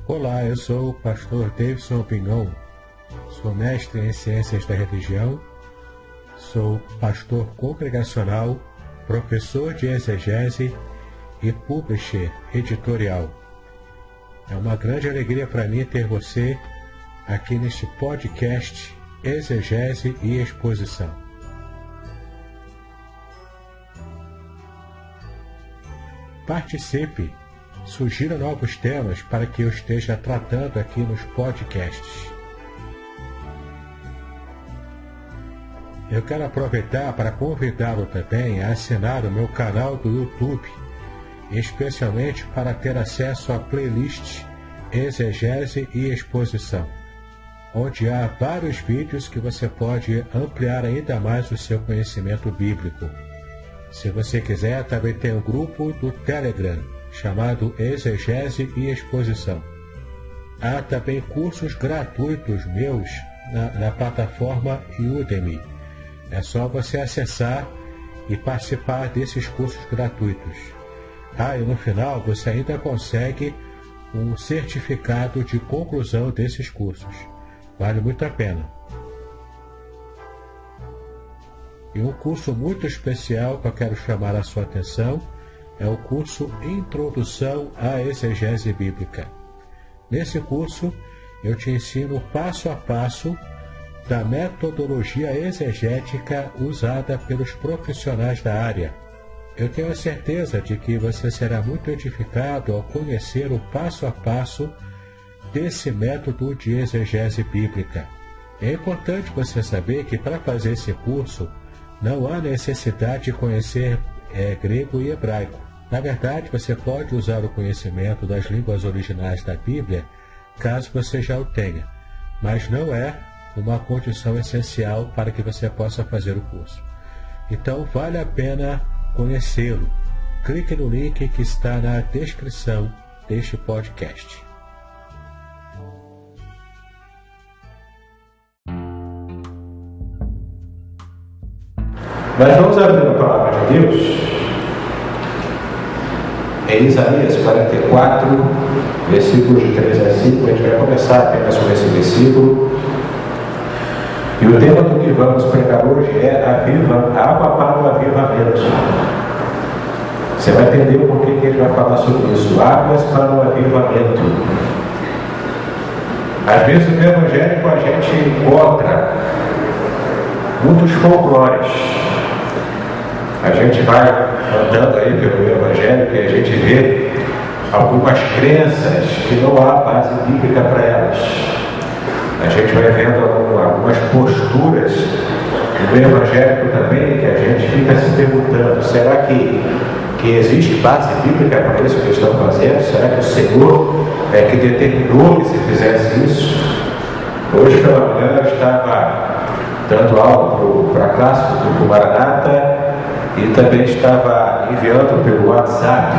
Olá, eu sou o pastor Davidson Pinhão, sou mestre em Ciências da Religião, sou pastor congregacional, professor de exegese e publisher editorial. É uma grande alegria para mim ter você aqui neste podcast Exegese e Exposição. Participe! Sugira novos temas para que eu esteja tratando aqui nos podcasts. Eu quero aproveitar para convidá-lo também a assinar o meu canal do YouTube, especialmente para ter acesso à playlist Exegese e Exposição, onde há vários vídeos que você pode ampliar ainda mais o seu conhecimento bíblico. Se você quiser, também tem um grupo do Telegram, chamado Exegese e Exposição. Há também cursos gratuitos meus na plataforma Udemy. É só você acessar e participar desses cursos gratuitos. E no final você ainda consegue um certificado de conclusão desses cursos. Vale muito a pena. E um curso muito especial que eu quero chamar a sua atenção é o curso Introdução à Exegese Bíblica. Nesse curso, eu te ensino passo a passo da metodologia exegética usada pelos profissionais da área. Eu tenho a certeza de que você será muito edificado ao conhecer o passo a passo desse método de exegese bíblica. É importante você saber que para fazer esse curso, não há necessidade de conhecer grego e hebraico. Na verdade, você pode usar o conhecimento das línguas originais da Bíblia, caso você já o tenha, mas não é uma condição essencial para que você possa fazer o curso. Então, vale a pena conhecê-lo. Clique no link que está na descrição deste podcast. Nós vamos abrir a palavra de Deus em Isaías 44, versículos de 3 a 5. A gente vai começar apenas com esse versículo. E o tema do que vamos pregar hoje é água para o avivamento. Você vai entender o porquê que ele vai falar sobre isso. Águas para o avivamento. Às vezes no evangélico a gente encontra muitos folclores. A gente vai andando aí pelo evangelho e a gente vê algumas crenças que não há base bíblica para elas. A gente vai vendo algumas posturas no meio evangélico também que a gente fica se perguntando: será que existe base bíblica para isso que eles estão fazendo? Será que o Senhor é que determinou que se fizesse isso? Hoje pela manhã eu estava dando aula para a classe do Grupo Maranata e também estava enviando pelo WhatsApp,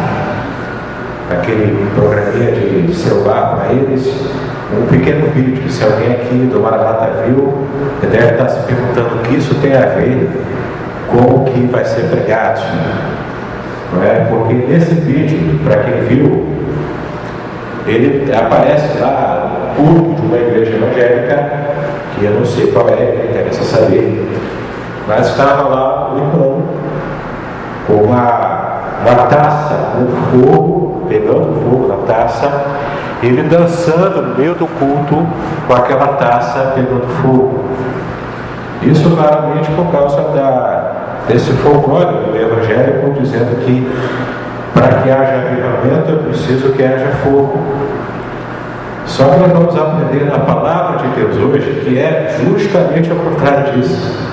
aquele programinha de celular para eles, um pequeno vídeo. Se alguém aqui do Maranata viu, deve estar se perguntando o que isso tem a ver com o que vai ser pregado. Não é? Porque nesse vídeo, para quem viu, ele aparece lá no culto de uma igreja evangélica, que eu não sei qual é, me interessa saber, mas estava lá o irmão com uma taça com fogo, pegando fogo na taça, ele dançando no meio do culto com aquela taça pegando fogo. Isso claramente por causa desse folclore do evangélico, dizendo que para que haja avivamento é preciso que haja fogo. Só que nós vamos aprender na palavra de Deus hoje que é justamente o contrário disso.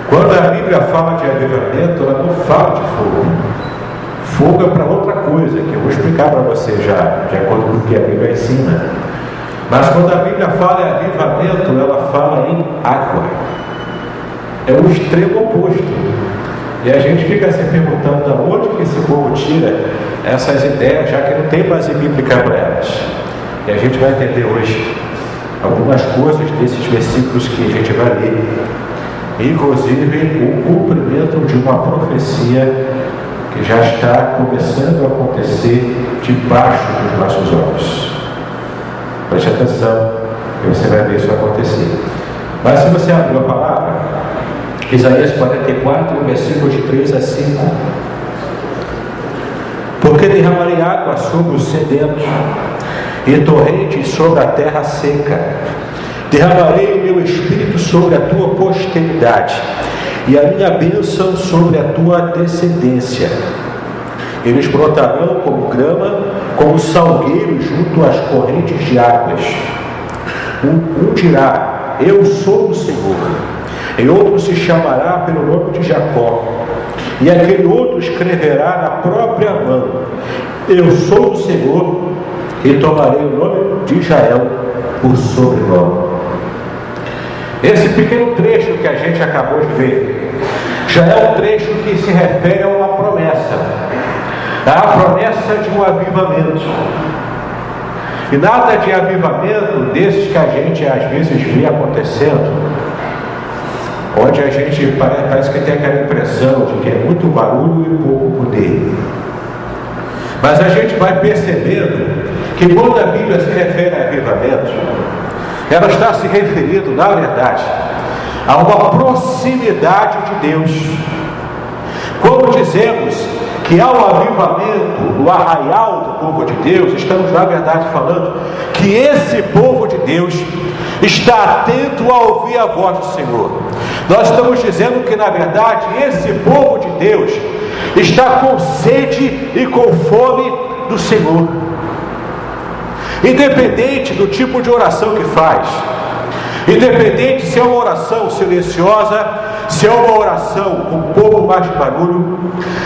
Quando a Bíblia fala de avivamento, ela não fala de fogo. Fogo é para outra coisa, que eu vou explicar para você já, de acordo com o que a Bíblia ensina. Mas quando a Bíblia fala em avivamento, ela fala em água. É o extremo oposto. E a gente fica se perguntando de onde que esse povo tira essas ideias, já que não tem base bíblica para elas. E a gente vai entender hoje algumas coisas desses versículos que a gente vai ler. Inclusive o cumprimento de uma profecia que já está começando a acontecer debaixo dos nossos olhos. Preste atenção, e você vai ver isso acontecer. Mas se você abrir a palavra, Isaías 44, versículos de 3 a 5. Porque derramarei água sobre os sedentos e torrentes sobre a terra seca. Derramarei o meu espírito sobre a tua posteridade e a minha bênção sobre a tua descendência. Eles brotarão como grama, como salgueiros junto às correntes de águas. Um dirá: eu sou o Senhor. E outro se chamará pelo nome de Jacó. E aquele outro escreverá na própria mão: eu sou o Senhor, e tomarei o nome de Israel por sobrenome. Esse pequeno trecho que a gente acabou de ver já é um trecho que se refere a uma promessa, a promessa de um avivamento. E nada de avivamento desses que a gente às vezes vê acontecendo, onde a gente parece que tem aquela impressão de que é muito barulho e pouco poder. Mas a gente vai percebendo que quando a Bíblia se refere a avivamento, ela está se referindo, na verdade, a uma proximidade de Deus. Quando dizemos que há um avivamento no arraial do povo de Deus, estamos na verdade falando que esse povo de Deus está atento a ouvir a voz do Senhor. Nós estamos dizendo que na verdade esse povo de Deus está com sede e com fome do Senhor. Independente do tipo de oração que faz, independente se é uma oração silenciosa, se é uma oração com um pouco mais de barulho,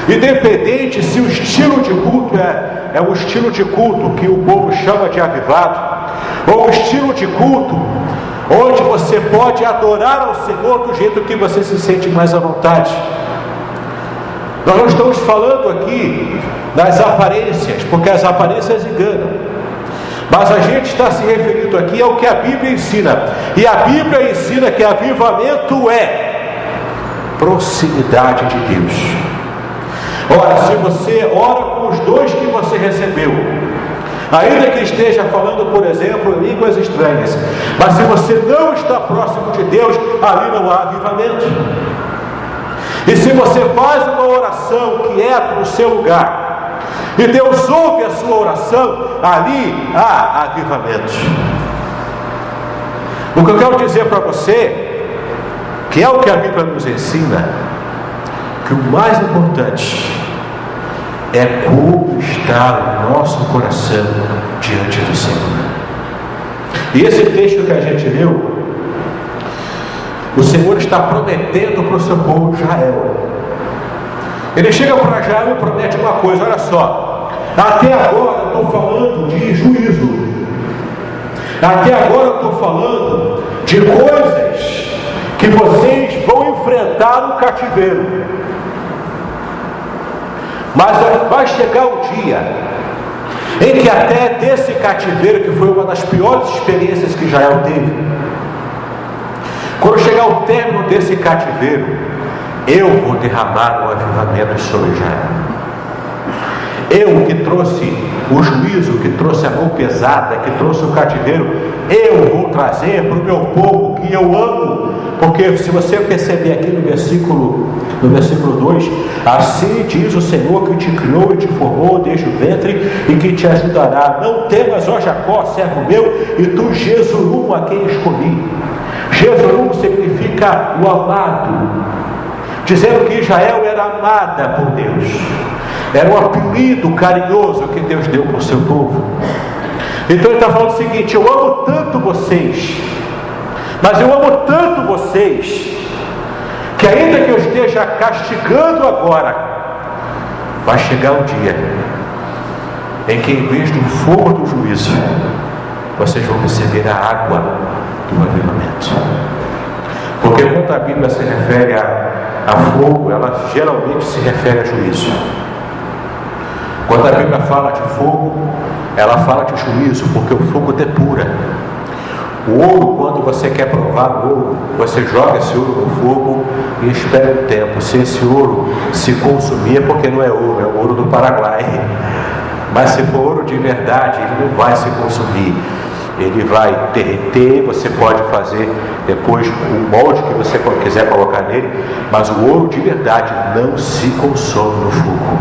independente se o estilo de culto é um estilo de culto que o povo chama de avivado, ou um estilo de culto onde você pode adorar ao Senhor do jeito que você se sente mais à vontade. Nós não estamos falando aqui das aparências, porque as aparências enganam. Mas a gente está se referindo aqui ao que a Bíblia ensina. E a Bíblia ensina que avivamento é proximidade de Deus. Ora, se você ora com os dons que você recebeu, ainda que esteja falando, por exemplo, em línguas estranhas, mas se você não está próximo de Deus, ali não há avivamento. E se você faz uma oração quieta no seu lugar, e Deus ouve a sua oração, ali há avivamento. O que eu quero dizer para você, que é o que a Bíblia nos ensina, que o mais importante é como está o nosso coração diante do Senhor. E esse texto que a gente leu, o Senhor está prometendo para o seu povo de Israel. Ele chega para Israel e promete uma coisa: olha só, até agora eu estou falando de juízo, até agora eu estou falando de coisas que vocês vão enfrentar no cativeiro, mas vai chegar um dia em que até desse cativeiro, que foi uma das piores experiências que Israel teve, quando chegar o término desse cativeiro, eu vou derramar um avivamento sobre Israel. Eu que trouxe o juízo, que trouxe a mão pesada, que trouxe o cativeiro, eu vou trazer para o meu povo que eu amo. Porque se você perceber aqui no versículo 2, assim diz o Senhor que te criou e te formou desde o ventre e que te ajudará. Não temas, ó Jacó, servo meu, e tu, Jesurum, a quem escolhi. Jesurum significa o amado, dizendo que Israel era amada por Deus. Era um apelido carinhoso que Deus deu para o seu povo. Então ele está falando o seguinte: eu amo tanto vocês, mas eu amo tanto vocês, que ainda que eu esteja castigando agora, vai chegar um dia em que, em vez do fogo do juízo, vocês vão receber a água do avivamento. Porque quando a Bíblia se refere a fogo, ela geralmente se refere a juízo. Quando a Bíblia fala de fogo, ela fala de juízo, porque o fogo depura. O ouro, quando você quer provar o ouro, você joga esse ouro no fogo e espera um tempo. Se esse ouro se consumir, é porque não é ouro, é o ouro do Paraguai. Mas se for ouro de verdade, ele não vai se consumir. ele vai derreter, você pode fazer depois o molde que você quiser colocar nele, mas o ouro de verdade não se consome no fogo.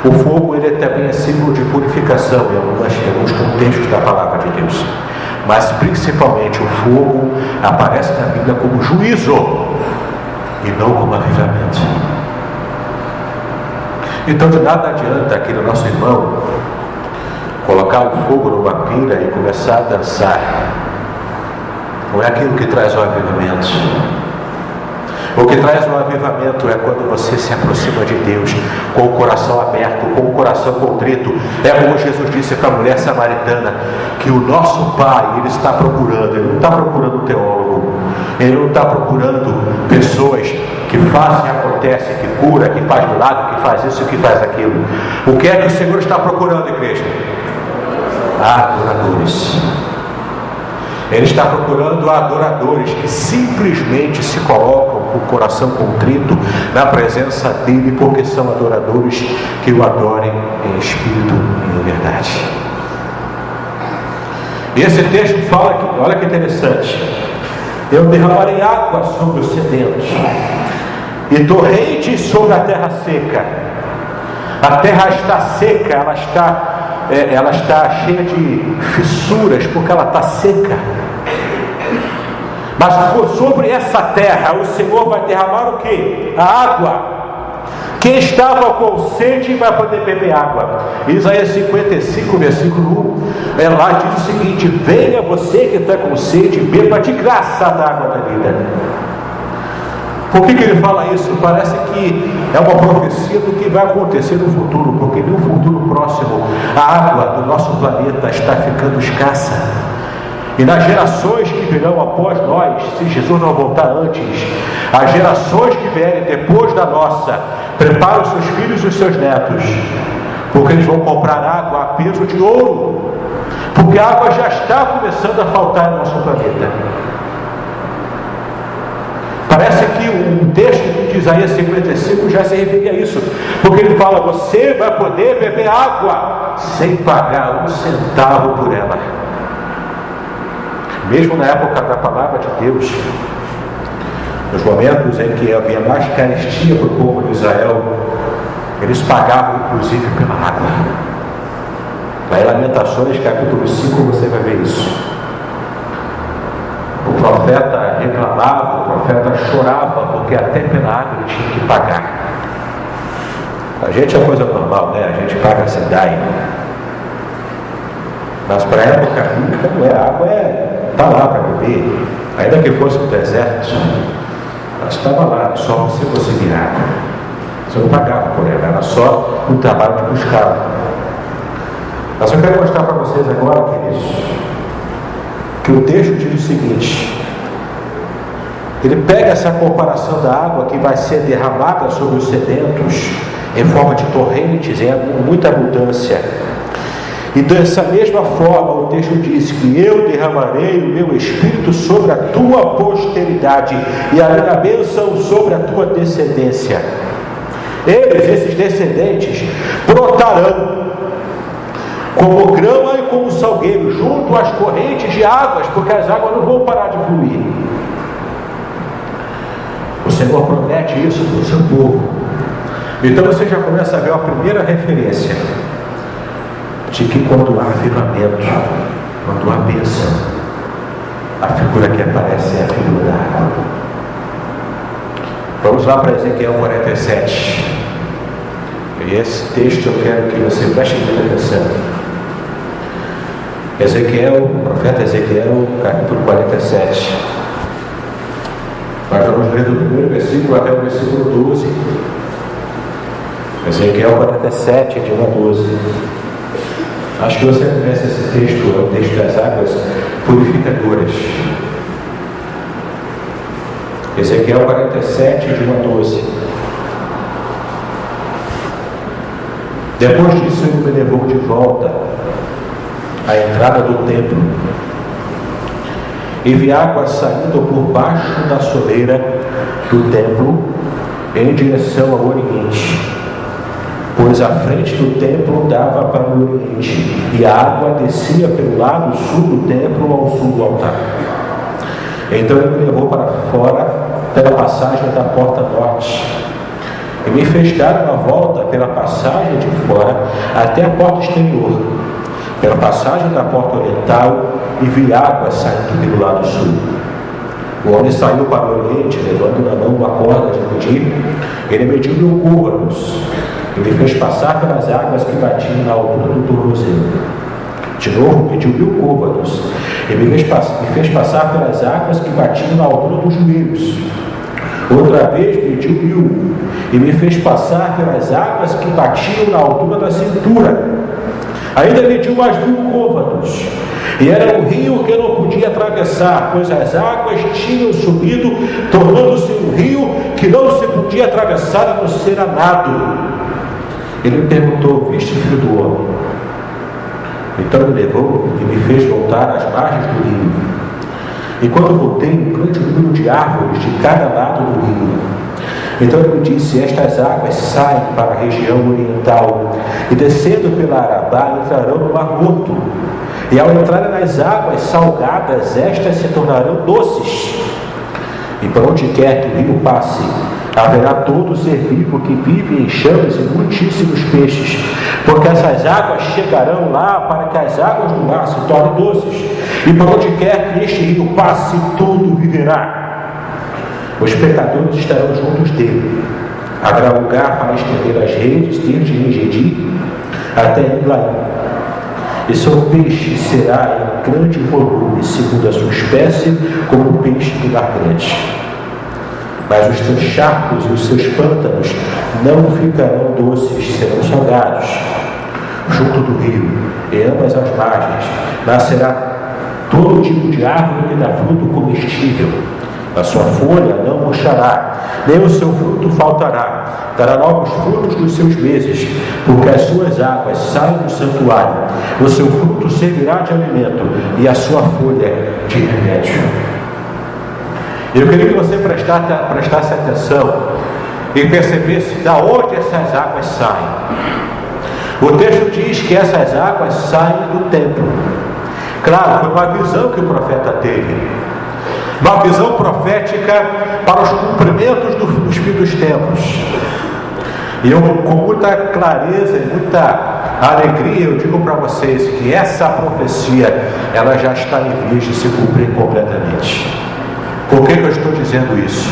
O fogo ele também é símbolo de purificação em alguns contextos da palavra de Deus, mas principalmente o fogo aparece na Bíblia como juízo e não como avivamento. Então de nada adianta aquele nosso irmão colocar o fogo numa pira e começar a dançar. Não é aquilo que traz o avivamento. O que traz o avivamento é quando você se aproxima de Deus com o coração aberto, com o coração contrito. É como Jesus disse para a mulher samaritana, que o nosso Pai, Ele está procurando. Ele não está procurando um teólogo, Ele não está procurando pessoas que fazem, acontecem, que cura, que faz milagre, que faz isso, que faz aquilo. O que é que o Senhor está procurando, igreja? Adoradores. Ele está procurando adoradores que simplesmente se colocam com o coração contrito na presença dele, porque são adoradores que o adorem em espírito e em verdade. E esse texto fala que, olha que interessante, eu derramarei água sobre os sedentos e torrentes sobre a terra seca. A terra está seca, ela está cheia de fissuras, porque ela está seca. Mas sobre essa terra o Senhor vai derramar o quê? A água. Quem estava com sede vai poder beber água. Isaías 55, versículo 1, lá diz o seguinte: venha você que está com sede, beba de graça da água da vida. Por que ele fala isso? Parece que é uma profecia do que vai acontecer no futuro, porque no futuro próximo a água do nosso planeta está ficando escassa. E nas gerações que virão após nós, se Jesus não voltar antes, as gerações que vierem depois da nossa, preparem os seus filhos e os seus netos, porque eles vão comprar água a peso de ouro, porque a água já está começando a faltar no nosso planeta. Parece que o texto de Isaías 55 já se refere a isso, porque ele fala: você vai poder beber água sem pagar um centavo por ela. Mesmo na época da palavra de Deus, nos momentos em que havia mais carestia para o povo de Israel, eles pagavam inclusive pela água. Lá em Lamentações capítulo 5 você vai ver isso. O profeta reclamava, o profeta chorava, porque até pela água ele tinha que pagar. A gente é coisa normal, né? A gente paga a SEDAI. Mas para a época bíblica não é, a água está lá para beber. Ainda que fosse no deserto, mas estava lá, só você conseguir água. Você não pagava por ela, era só o trabalho de buscá-la. Mas eu quero mostrar para vocês agora, queridos, que o texto diz o seguinte: ele pega essa comparação da água que vai ser derramada sobre os sedentos em forma de torrentes, em muita abundância, e dessa mesma forma o texto diz que eu derramarei o meu espírito sobre a tua posteridade e a minha bênção sobre a tua descendência. Eles, esses descendentes, brotarão como grama e como salgueiro junto às correntes de águas, porque as águas não vão parar de fluir. O Senhor promete isso para o seu povo. Então você já começa a ver a primeira referência de que quando há avivamento, quando há bênção, a figura que aparece é a figura da água. Vamos lá para Ezequiel 47. E esse texto eu quero que você preste muita atenção. Ezequiel, o profeta Ezequiel, capítulo 47. Nós vamos ler do primeiro versículo até o versículo 12. Ezequiel 47, de 1 a 12. Acho que você conhece esse texto, é o texto das águas purificadoras. Ezequiel 47, de 1 a 12. Depois disso ele me levou de volta à entrada do templo e vi água saindo por baixo da soleira do templo em direção ao oriente, pois a frente do templo dava para o oriente, e a água descia pelo lado sul do templo ao sul do altar. Então ele me levou para fora pela passagem da porta norte, e me fez dar uma volta pela passagem de fora até a porta exterior, pela passagem da porta oriental, e vi água saindo pelo lado sul. O homem saiu para o oriente, levando na mão uma corda de medir. Ele mediu 1000 côvados e me fez passar pelas águas que batiam na altura do tornozelo. De novo mediu 1000 côvados e me fez passar pelas águas que batiam na altura dos joelhos. Outra vez mediu 1000 e me fez passar pelas águas que batiam na altura da cintura. Ainda mediu mais 1000 côvados. E era um rio que eu não podia atravessar, pois as águas tinham subido, tornando-se um rio que não se podia atravessar a não ser a nado. Ele me perguntou: viste, filho do homem? Então me levou e me fez voltar às margens do rio. E quando voltei, um grande número de árvores de cada lado do rio. Então ele me disse: estas águas saem para a região oriental e, descendo pela Arabá, entrarão no Mar Morto. E ao entrarem nas águas salgadas, estas se tornarão doces. E por onde quer que o rio passe, haverá todo ser vivo que vive em chamas e muitíssimos peixes, porque essas águas chegarão lá para que as águas do mar se tornem doces. E por onde quer que este rio passe, tudo viverá. Os pecadores estarão juntos dele. Haverá lugar para estender as redes desde Engedi até Iblaim. E seu peixe será em grande volume, segundo a sua espécie, como o peixe do mar grande. Mas os seus charcos e os seus pântanos não ficarão doces, serão salgados. Junto do rio, em ambas as margens, nascerá todo tipo de árvore que dá fruto comestível. A sua folha não murchará, nem o seu fruto faltará. Dará novos frutos nos seus meses, porque as suas águas saem do santuário. O seu fruto servirá de alimento e a sua folha de remédio. Eu queria que você prestasse atenção e percebesse de onde essas águas saem. O texto diz que essas águas saem do templo. Claro, foi uma visão que o profeta teve. Uma visão profética para os cumprimentos dos fins dos tempos. E eu, com muita clareza e muita alegria, eu digo para vocês que essa profecia, ela já está em vias de se cumprir completamente. Por que eu estou dizendo isso?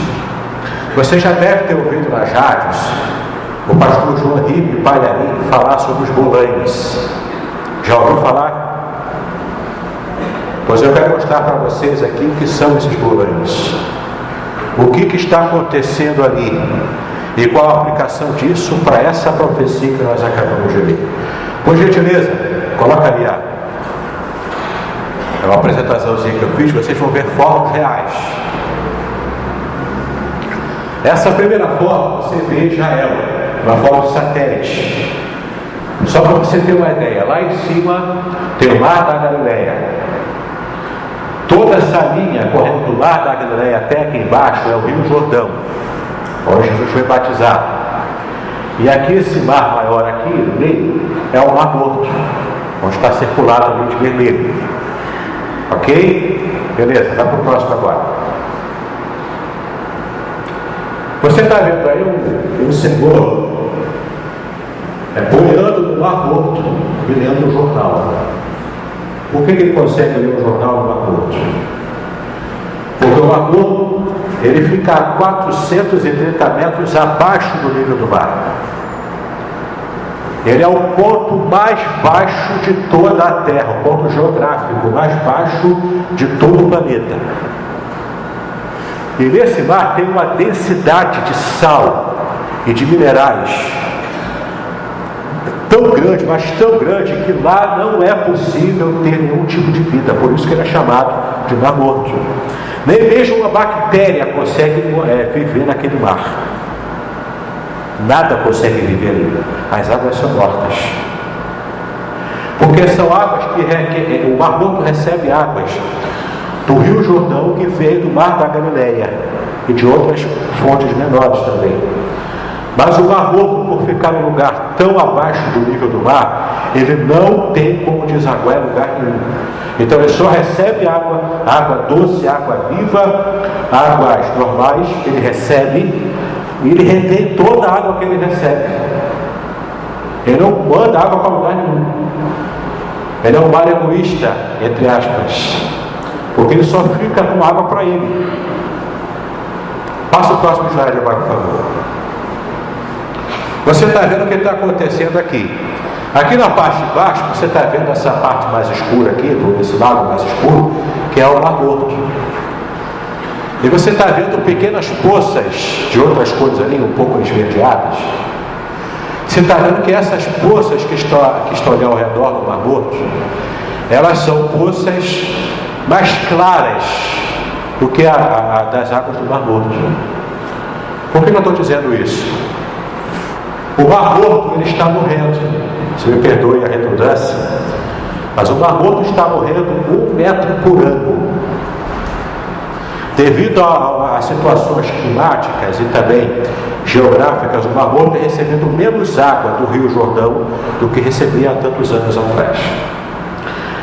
Você já deve ter ouvido nas rádios o pastor João Ribe Palharim falar sobre os bolaimes. Já ouviu falar? Pois eu quero mostrar para vocês aqui o que são esses bolaimes. O que está acontecendo ali e qual a aplicação disso para essa profecia que nós acabamos de ler. Por gentileza, coloca ali é uma apresentaçãozinha que eu fiz, vocês vão ver fotos reais. Essa primeira foto você vê Israel, uma foto de satélite. Só para você ter uma ideia, lá em cima tem o Mar da Galileia. Toda essa linha correndo do Mar da Galileia até aqui embaixo é o Rio Jordão, onde Jesus foi batizado. E aqui esse mar maior aqui no meio é o Mar Morto, onde está circulado ali de vermelho. Ok? Beleza, dá para o próximo agora. Você está vendo aí um senhor boiando no Mar Morto e lendo o jornal. Por que ele consegue ler o jornal no Mar Morto? Porque o Mar Morto ele fica a 430 metros abaixo do nível do mar. Ele é o ponto mais baixo de toda a Terra, o ponto geográfico mais baixo de todo o planeta. E nesse mar tem uma densidade de sal e de minerais tão grande, mas tão grande, que lá não é possível ter nenhum tipo de vida. Por isso que ele é chamado de Mar Morto. Nem mesmo uma bactéria consegue viver naquele mar. Nada consegue viver ali. As águas são mortas. Porque são águas que o Mar Morto recebe águas do Rio Jordão, que veio do Mar da Galileia e de outras fontes menores também. Mas o Mar Morto, por ficar num lugar tão abaixo do nível do mar, ele não tem como desaguar em lugar nenhum. Então ele só recebe água doce, água viva, águas normais, ele recebe, e ele retém toda a água que ele recebe. Ele não manda água para lugar nenhum. Ele é um mar egoísta, entre aspas, porque ele só fica com água para ele. Passa o próximo slide agora, por favor. Você está vendo o que está acontecendo aqui. Aqui na parte de baixo, você está vendo essa parte mais escura aqui, esse lado mais escuro, que é o Mar Morto. E você está vendo pequenas poças de outras cores ali, um pouco esverdeadas. Você está vendo que essas poças que estão ali ao redor do Mar Morto, elas são poças mais claras do que a das águas do Mar Morto. Por que eu estou dizendo isso? O Mar Morto, ele está morrendo. Se me perdoe a redundância, mas o Mar Morto está morrendo 1 metro por ano. Devido a situações climáticas e também geográficas, o Mar Morto é recebendo menos água do Rio Jordão do que recebia há tantos anos atrás.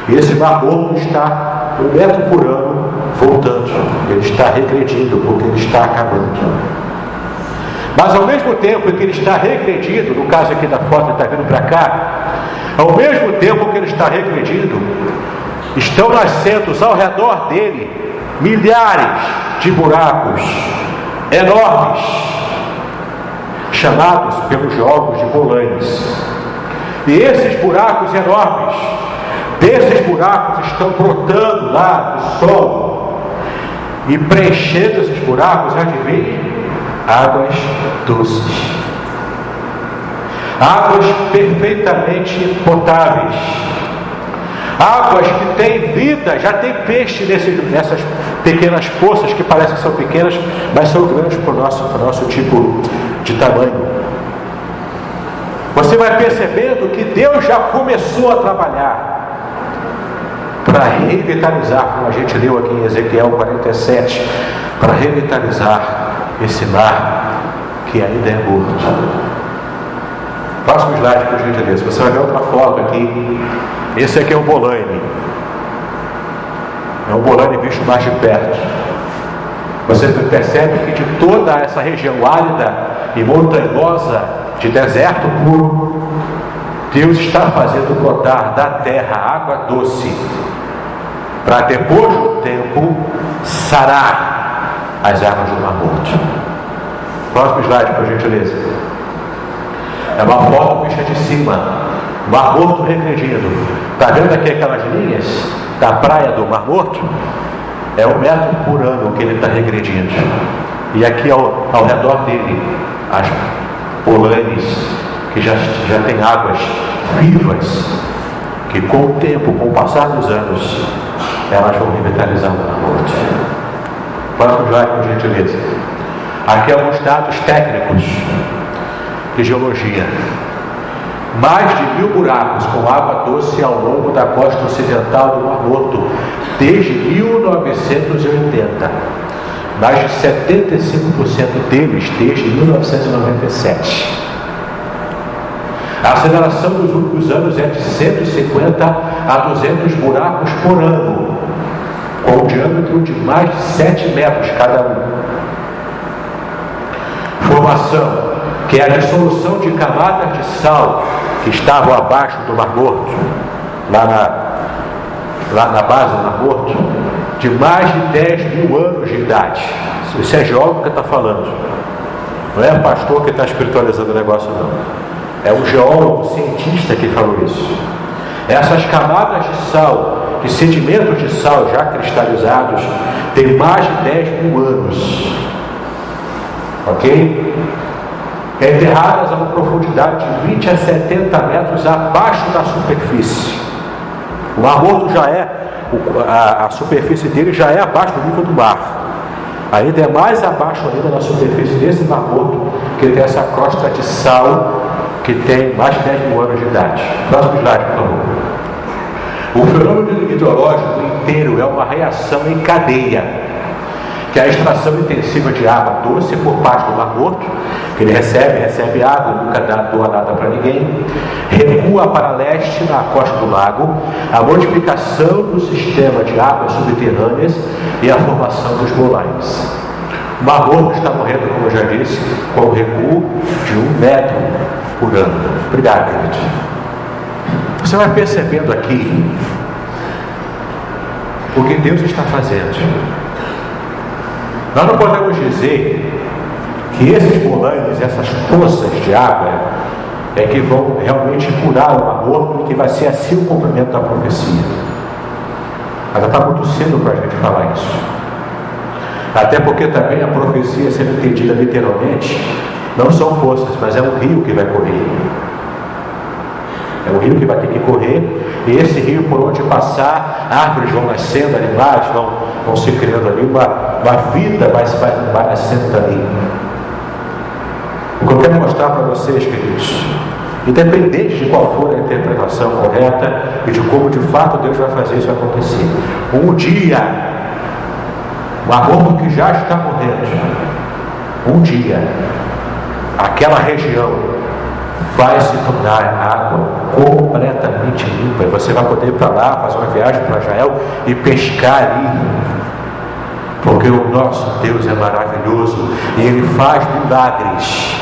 E esse Mar Morto está 1 metro por ano voltando. Ele está regredindo porque ele está acabando. Mas ao mesmo tempo que ele está regredindo, no caso aqui da foto, ele está vindo para cá, ao mesmo tempo que ele está regredindo, estão nascendo ao redor dele milhares de buracos enormes, chamados pelos geólogos de bolanes. E esses buracos enormes, desses buracos estão brotando lá do solo e preenchendo esses buracos, adivinha? Águas doces, águas perfeitamente potáveis, águas que têm vida. Já tem peixe nessas pequenas poças que parecem que são pequenas, mas são grandes para o nosso tipo de tamanho. Você vai percebendo que Deus já começou a trabalhar para revitalizar, como a gente leu aqui em Ezequiel 47, para revitalizar esse mar que ainda é morto. Próximo slide, por gentileza. Você vai ver outra foto aqui. Esse aqui é o Bolaine. É um Bolaine visto mais de perto. Você percebe que de toda essa região árida e montanhosa, de deserto puro, Deus está fazendo brotar da terra água doce, para depois do tempo sarar as águas do Mar Morto. Próximo slide, por gentileza. É uma foto vista de cima. Mar Morto regredindo. Está vendo aqui aquelas linhas da praia do Mar Morto? É 1 metro por ano que ele está regredindo. E aqui ao redor dele, as polanes que já tem águas vivas, que com o tempo, com o passar dos anos, elas vão revitalizar o Mar Morto. Próximo slide, por gentileza. Aqui alguns dados técnicos de geologia. Mais de 1000 buracos com água doce ao longo da costa ocidental do Mar Morto desde 1980. Mais de 75% deles desde 1997. A aceleração dos últimos anos é de 150 a 200 buracos por ano, com um diâmetro de mais de 7 metros cada um. Formação, que é a dissolução de camadas de sal que estavam abaixo do Mar Morto, lá na base do Mar Morto, de mais de 10.000 anos de idade. Isso é geólogo que está falando. Não é pastor que está espiritualizando o negócio, não. É um geólogo cientista que falou isso. Essas camadas de sal, de sedimentos de sal já cristalizados, têm mais de 10.000 anos. Ok? Enterradas a uma profundidade de 20 a 70 metros abaixo da superfície. O Mar Morto já é, a superfície dele já é abaixo do nível do mar. Ainda é mais abaixo ainda da superfície desse Mar Morto, que tem essa crosta de sal que tem mais de 10.000 anos de idade. Próximo slide, por favor. O fenômeno hidrológico inteiro é uma reação em cadeia. que é a extração intensiva de água doce por parte do Mar Morto, que ele recebe água, nunca doa nada para ninguém, recua para leste na costa do lago, a modificação do sistema de águas subterrâneas e a formação dos molares. O Mar Morto está morrendo, como eu já disse, com o recuo de 1 metro por ano. Obrigado, querido. Você vai percebendo aqui o que Deus está fazendo. Nós não podemos dizer que esses molares, essas poças de água, é que vão realmente curar o Mar Morto e que vai ser assim o cumprimento da profecia. Mas está muito cedo para a gente falar isso. Até porque também a profecia, sendo entendida literalmente, não são poças, mas é um rio que vai correr. É um rio que vai ter que correr, e esse rio, por onde passar, árvores vão nascendo, animais vão se criando ali, uma vida vai nascendo dali. O que eu quero mostrar para vocês, queridos, independente de qual for a interpretação correta e de como de fato Deus vai fazer isso acontecer, um dia, o Mar Morto que já está morrendo, um dia, aquela região vai se tornar água completamente limpa, e você vai poder ir para lá, fazer uma viagem para Israel e pescar ali, porque o nosso Deus é maravilhoso e Ele faz milagres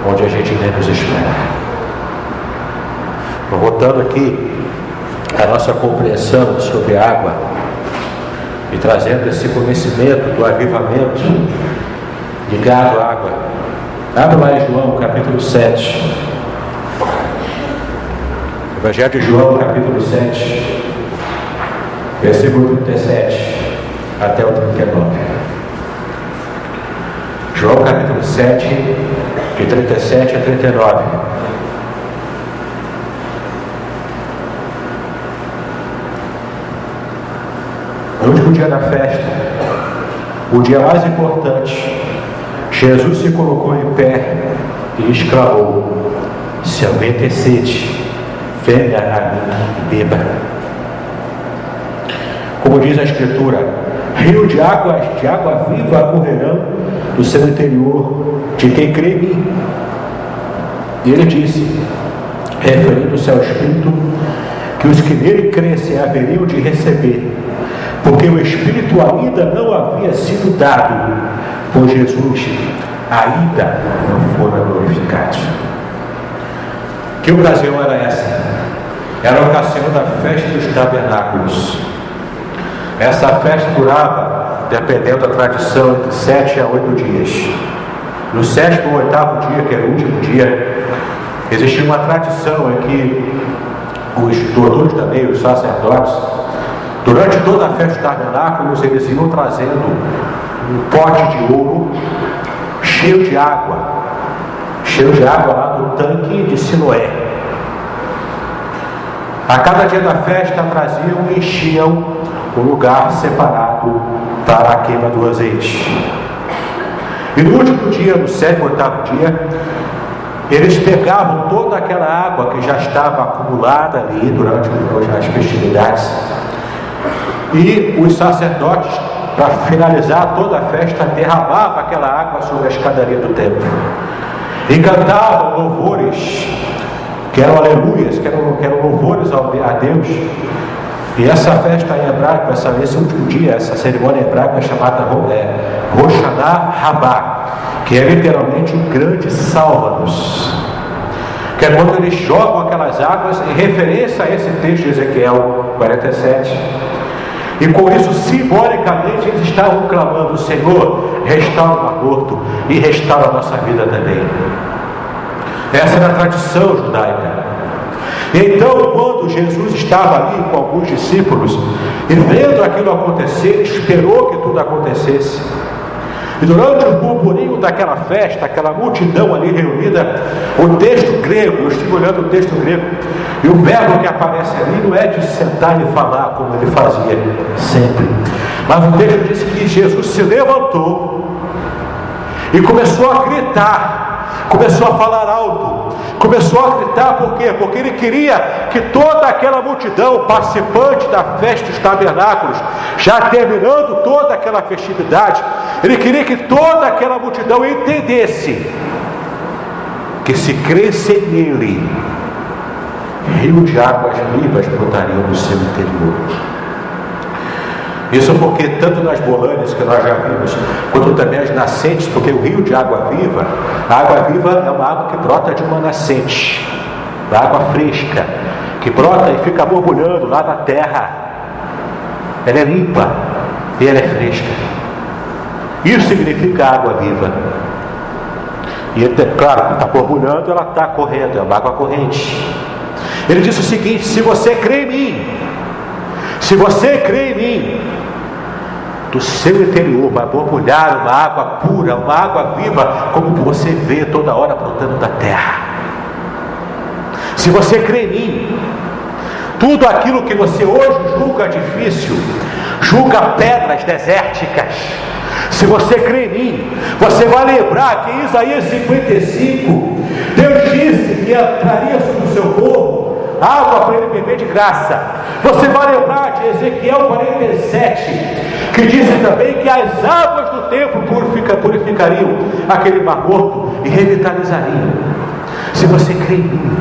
onde a gente menos espera. Voltando aqui a nossa compreensão sobre a água e trazendo esse conhecimento do avivamento ligado à água. Abra lá em João, capítulo 7. Evangelho de João, capítulo 7, versículo 37 até o 39. João, capítulo 7, de 37 a 39. No último dia da festa, o dia mais importante, Jesus se colocou em pé e exclamou: se alguém tem sede, venha a mim e beba. Como diz a Escritura, rio de água viva correrão do seu interior de quem crê em mim. E ele disse, referindo-se ao Espírito, que os que nele crescem haveriam de receber, porque o Espírito ainda não havia sido dado, pois Jesus ainda não fora glorificado. Que ocasião era essa? Era a ocasião da festa dos tabernáculos. Essa festa durava, dependendo da tradição, entre 7 a 8 dias. No 7º ou 8º dia, que era o último dia, existia uma tradição em que os doutores da lei, os sacerdotes, durante toda a festa dos tabernáculos, eles iam trazendo um pote de ouro cheio de água lá do tanque de Siloé. A cada dia da festa traziam e enchiam um lugar separado para a queima do azeite. E no último dia, no 7º ou 8º dia, eles pegavam toda aquela água que já estava acumulada ali durante as festividades, e os sacerdotes, para finalizar toda a festa, derramavam aquela água sobre a escadaria do templo e cantavam louvores, que eram aleluias, que eram louvores a Deus. E essa festa em hebraico, esse último dia, essa cerimônia hebraica é chamada Rosh Hashanah, que é literalmente um grande salva-nos, que é quando eles jogam aquelas águas em referência a esse texto de Ezequiel 47. E com isso, simbolicamente, eles estavam clamando: Senhor, restaura o Mar Morto e restaura a nossa vida também. Essa era a tradição judaica. Então, quando Jesus estava ali com alguns discípulos e vendo aquilo acontecer, ele esperou que tudo acontecesse. E durante o burburinho daquela festa, aquela multidão ali reunida, o texto grego, eu estive olhando o texto grego, e o verbo que aparece ali não é de sentar e falar como ele fazia sempre, mas o texto diz que Jesus se levantou e começou a gritar, começou a falar alto, começou a gritar. Por quê? Porque ele queria que toda aquela multidão participante da festa dos tabernáculos, já terminando toda aquela festividade, ele queria que toda aquela multidão entendesse que se cresce nele, rio de águas vivas brotariam do seu interior. Isso porque tanto nas bolânias que nós já vimos, quanto também as nascentes, porque o rio de água viva, a água viva é uma água que brota de uma nascente, da água fresca, que brota e fica borbulhando lá da terra. Ela é limpa e ela é fresca. Isso significa água viva. E claro, quando está borbulhando, ela está correndo, é uma água corrente. Ele disse o seguinte: se você crê em mim, se você crê em mim, do seu interior vai borbulhar uma água pura, uma água viva, como você vê toda hora brotando da terra. Se você crê em mim, tudo aquilo que você hoje julga difícil, julga pedras desérticas, se você crê em mim, você vai lembrar que em Isaías 55, Deus disse que traria sobre o seu povo água para ele beber de graça. Você vai lembrar de Ezequiel 47, que dizem também que as águas do templo purificariam aquele mar morto e revitalizariam. Se você crê em mim,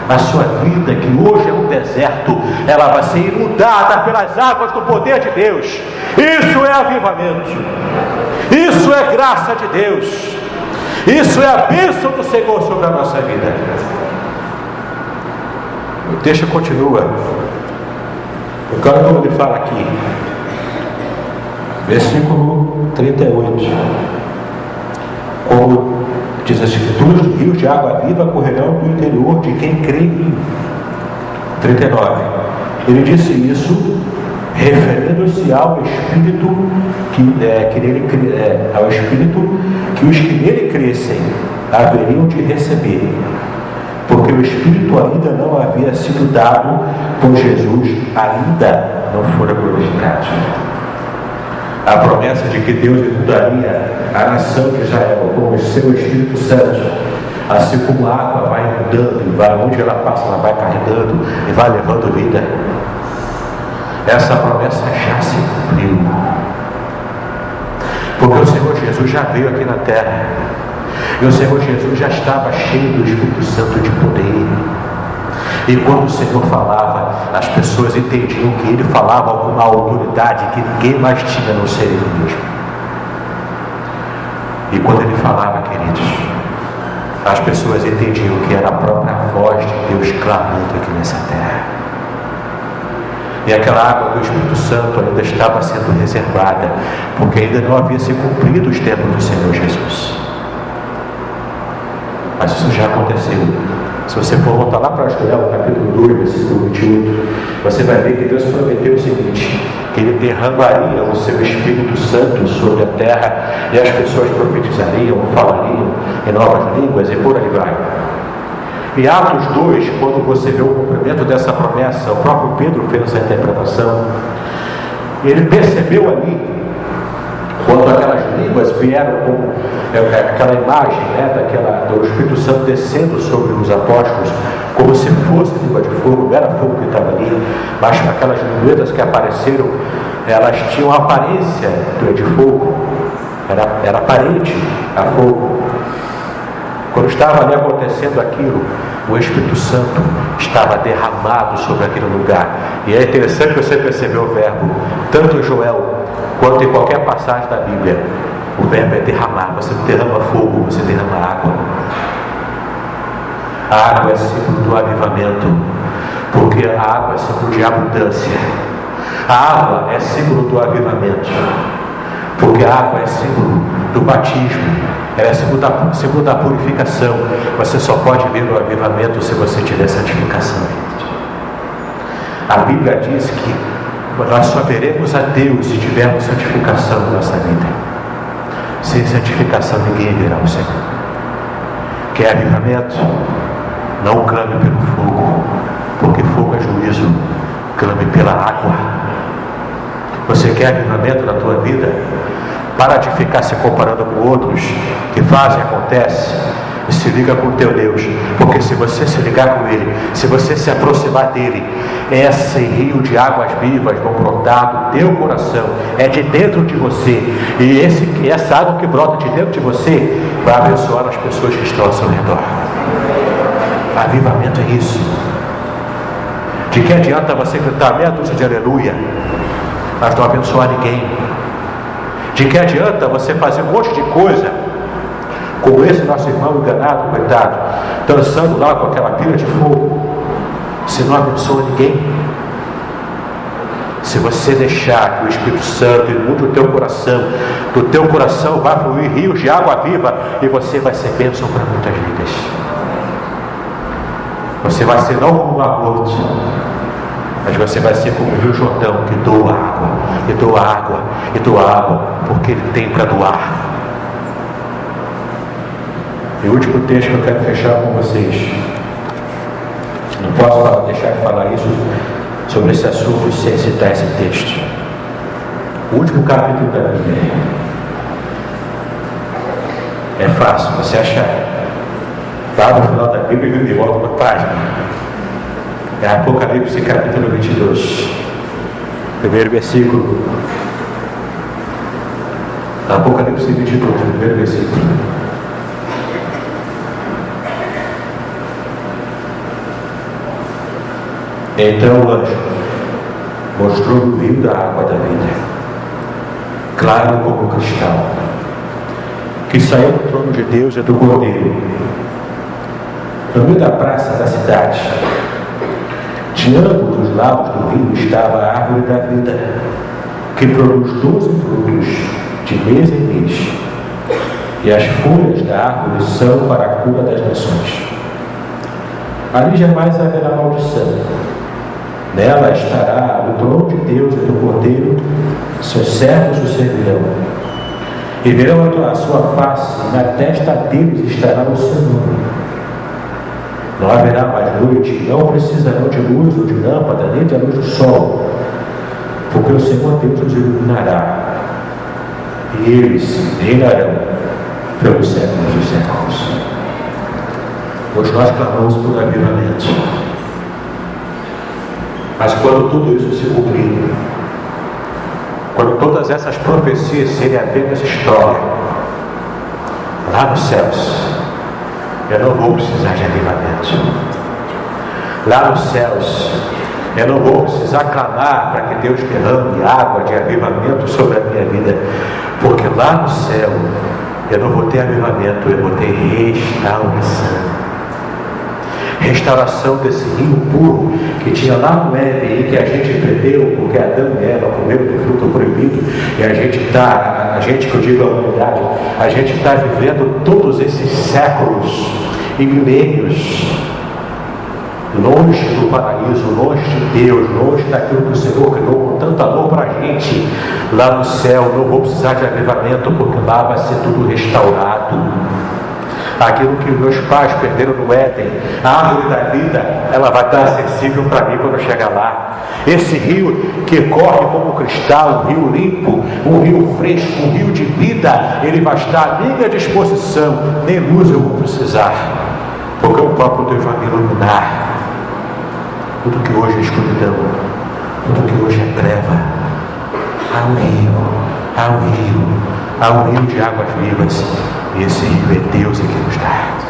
a sua vida, que hoje é um deserto, ela vai ser inundada pelas águas do poder de Deus. Isso é avivamento, isso é graça de Deus, isso é a bênção do Senhor sobre a nossa vida. O texto continua. Porque olha como ele fala aqui, versículo 38, como diz as escrituras: rios de água viva correrão do interior de quem crê em mim. 39, ele disse isso referindo-se ao Espírito ao Espírito que os que nele crescem haveriam de receber, porque o Espírito ainda não havia sido dado, pois Jesus ainda não fora glorificado. A promessa de que Deus inundaria a nação de Israel com o seu Espírito Santo, assim como a água vai inundando e vai, onde ela passa, ela vai carregando e vai levando vida. Essa promessa já se cumpriu, porque o Senhor Jesus já veio aqui na terra, e o Senhor Jesus já estava cheio do Espírito Santo de poder. E quando o Senhor falava, as pessoas entendiam que Ele falava com uma autoridade que ninguém mais tinha a não ser Ele mesmo. E quando Ele falava, queridos, as pessoas entendiam que era a própria voz de Deus clamando aqui nessa terra. E aquela água do Espírito Santo ainda estava sendo reservada, porque ainda não havia se cumprido os tempos do Senhor Jesus. Mas isso já aconteceu. Se você for voltar lá para Joel, capítulo 2, versículo 28, você vai ver que Deus prometeu o seguinte: que Ele derramaria o seu Espírito Santo sobre a terra, e as pessoas profetizariam, falariam em novas línguas, e por aí vai. Em Atos 2, quando você vê o cumprimento dessa promessa, o próprio Pedro fez essa interpretação. Ele percebeu ali, quando aquelas línguas vieram com aquela imagem, do Espírito Santo descendo sobre os apóstolos, como se fosse língua de fogo, não era fogo que estava ali, mas aquelas linguetas que apareceram, elas tinham a aparência de fogo, era aparente a fogo. Quando estava ali acontecendo aquilo, o Espírito Santo estava derramado sobre aquele lugar. E é interessante você perceber o verbo, tanto em Joel quanto em qualquer passagem da Bíblia. O verbo é derramar. Você não derrama fogo, você derrama água. A água é símbolo do avivamento, porque a água é símbolo de abundância. A água é símbolo do avivamento, porque a água é símbolo do batismo. Ela é símbolo da purificação. Você só pode ver o avivamento se você tiver santificação. A Bíblia diz que nós só veremos a Deus se tivermos santificação na nossa vida. Sem santificação ninguém verá o Senhor. Quer avivamento? Não clame pelo fogo, porque fogo é juízo. Clame pela água. Você quer avivamento na tua vida? Para de ficar se comparando com outros que fazem e acontece. E se liga com o teu Deus, porque se você se ligar com Ele, se você se aproximar dEle, esse rio de águas vivas vão brotar do teu coração, é de dentro de você, e essa água que brota de dentro de você vai abençoar as pessoas que estão ao seu redor. Avivamento é isso. De que adianta você gritar meia dúzia de aleluia, mas não abençoar ninguém? De que adianta você fazer um monte de coisa, como esse nosso irmão enganado, coitado, dançando lá com aquela pilha de fogo, se não abençoa ninguém? Se você deixar que o Espírito Santo inunde o teu coração, do teu coração vai fluir rios de água viva, e você vai ser bênção para muitas vidas. Você vai ser não como um aborto, mas você vai ser como o Rio Jordão, que doa água, e doa água, e doa água, porque ele tem para doar. E o último texto que eu quero fechar com vocês, não posso deixar de falar isso sobre esse assunto sem citar esse texto. O último capítulo da Bíblia. É fácil você achar. Está no final da Bíblia e volta para a página. É Apocalipse capítulo 22. Primeiro versículo. Apocalipse 22, primeiro versículo. Então o anjo mostrou o rio da água da vida, claro como cristal, que saiu do trono de Deus e do Cordeiro, no meio da praça da cidade. De ambos os lados do rio estava a árvore da vida, que produz 12 frutos de mês em mês, e as folhas da árvore são para a cura das nações. Ali jamais haverá maldição. Nela estará o trono de Deus e do Cordeiro, seus servos o servirão, e verão a sua face, e na testa deles estará o seu nome. Não haverá mais noite, não precisarão de luz ou de lâmpada, nem da luz do sol, porque o Senhor Deus os iluminará, e eles reinarão pelos séculos dos séculos. Hoje nós clamamos por avivamento. Mas quando tudo isso se cumprir, quando todas essas profecias serem apenas história, lá nos céus, eu não vou precisar de avivamento. Lá nos céus, eu não vou precisar clamar para que Deus derrame água de avivamento sobre a minha vida, porque lá no céu eu não vou ter avivamento, eu vou ter restauração. Restauração desse rio puro que tinha lá no Éden e que a gente perdeu porque Adão e Eva comeram do fruto proibido, e a gente que eu digo a humanidade, a gente está vivendo todos esses séculos e milênios longe do paraíso, longe de Deus, longe daquilo que o Senhor criou com tanto amor para a gente. Lá no céu não vou precisar de avivamento, porque lá vai ser tudo restaurado. Aquilo que meus pais perderam no Éden, a árvore da vida, ela vai estar acessível para mim quando eu chegar lá. Esse rio que corre como cristal, um rio limpo, um rio fresco, um rio de vida, ele vai estar à minha disposição. Nem luz eu vou precisar, porque o próprio Deus vai me iluminar. Tudo que hoje é escuridão, tudo que hoje é treva, há um rio de águas vivas, e esse rio é Deus em que nos dá.